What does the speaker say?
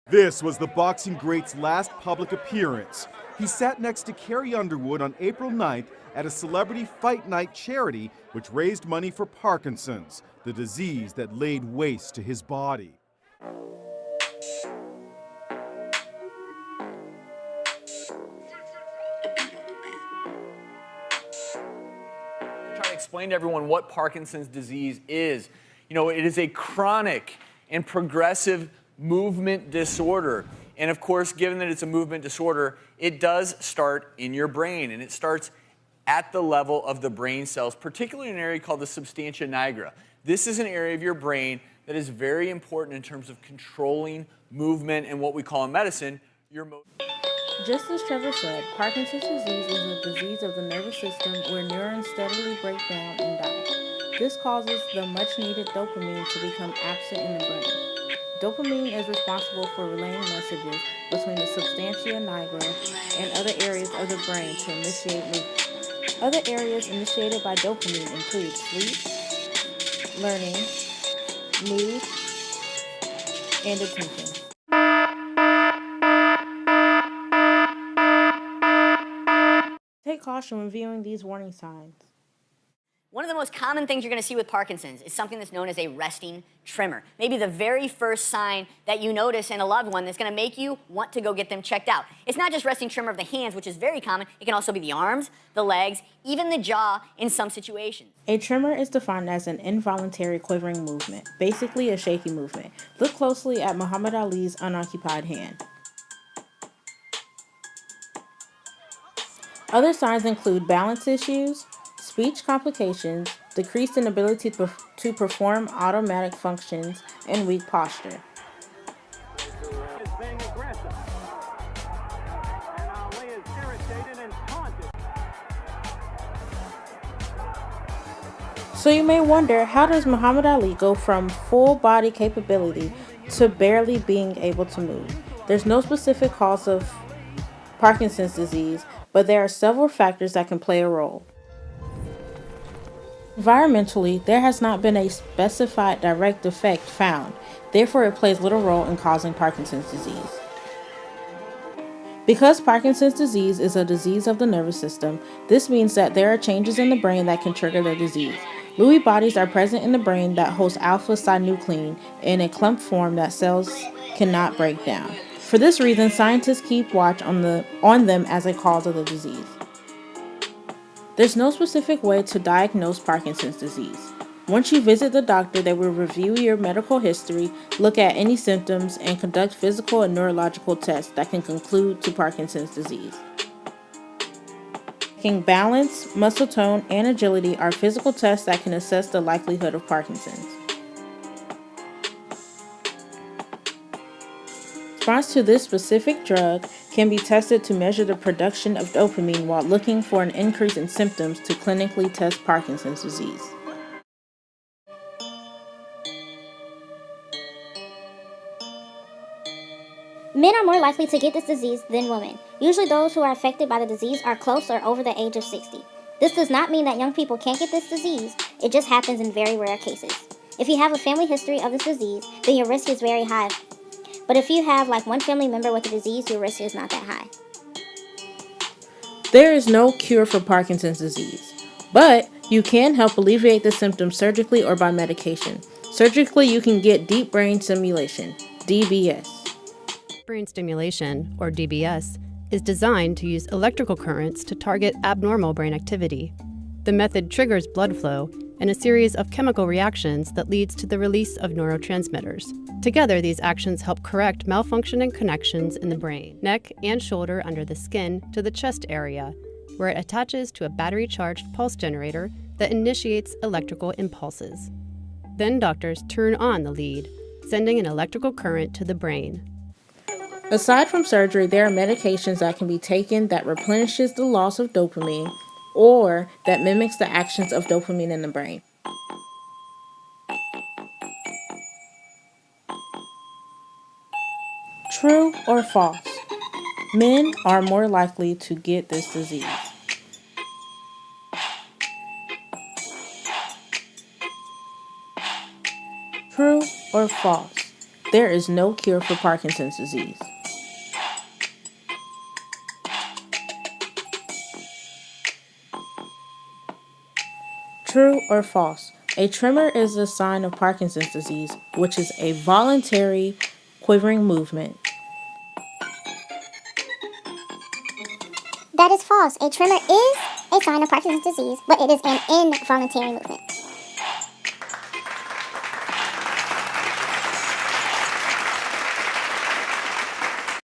This was the boxing great's last public appearance. He sat next to Carrie Underwood on April 9th at a celebrity fight night charity which raised money for Parkinson's, the disease that laid waste to his body. Trying to explain to everyone what Parkinson's disease is. You know, it is a chronic and progressive movement disorder. And of course, given that it's a movement disorder, it does start in your brain, and it starts at the level of the brain cells, particularly in an area called the substantia nigra. This is an area of your brain that is very important in terms of controlling movement and what we call in medicine, your motor. Just as Trevor said, Parkinson's disease is a disease of the nervous system where neurons steadily break down and die. This causes the much-needed dopamine to become absent in the brain. Dopamine is responsible for relaying messages between the substantia nigra and other areas of the brain to initiate movement. Other areas initiated by dopamine include sleep, learning, mood, and attention. Take caution when viewing these warning signs. One of the most common things you're going to see with Parkinson's is something that's known as a resting tremor. Maybe the very first sign that you notice in a loved one that's going to make you want to go get them checked out. It's not just resting tremor of the hands, which is very common. It can also be the arms, the legs, even the jaw in some situations. A tremor is defined as an involuntary quivering movement, basically a shaky movement. Look closely at Muhammad Ali's unoccupied hand. Other signs include balance issues, speech complications, decreased inability to perform automatic functions, and weak posture. So you may wonder, how does Muhammad Ali go from full body capability to barely being able to move? There's no specific cause of Parkinson's disease, but there are several factors that can play a role. Environmentally, there has not been a specified direct effect found, therefore it plays little role in causing Parkinson's disease. Because Parkinson's disease is a disease of the nervous system, this means that there are changes in the brain that can trigger the disease. Lewy bodies are present in the brain that host alpha-synuclein in a clump form that cells cannot break down. For this reason, scientists keep watch on them as a cause of the disease. There's no specific way to diagnose Parkinson's disease. Once you visit the doctor, they will review your medical history, look at any symptoms, and conduct physical and neurological tests that can conclude to Parkinson's disease. Balance, muscle tone, and agility are physical tests that can assess the likelihood of Parkinson's. Response to this specific drug can be tested to measure the production of dopamine while looking for an increase in symptoms to clinically test Parkinson's disease. Men are more likely to get this disease than women. Usually those who are affected by the disease are close or over the age of 60. This does not mean that young people can't get this disease, it just happens in very rare cases. If you have a family history of this disease, then your risk is very high. But if you have like one family member with the disease, your risk is not that high. There is no cure for Parkinson's disease, but you can help alleviate the symptoms surgically or by medication. Surgically, you can get deep brain stimulation, DBS. Brain stimulation, or DBS, is designed to use electrical currents to target abnormal brain activity. The method triggers blood flow and a series of chemical reactions that leads to the release of neurotransmitters. Together, these actions help correct malfunctioning connections in the brain, neck, and shoulder under the skin to the chest area, where it attaches to a battery-charged pulse generator that initiates electrical impulses. Then doctors turn on the lead, sending an electrical current to the brain. Aside from surgery, there are medications that can be taken that replenishes the loss of dopamine or that mimics the actions of dopamine in the brain. True or false? Men are more likely to get this disease. True or false? There is no cure for Parkinson's disease. True or false? A tremor is a sign of Parkinson's disease, which is a voluntary quivering movement. That is false. A tremor is a sign of Parkinson's disease, but it is an involuntary movement.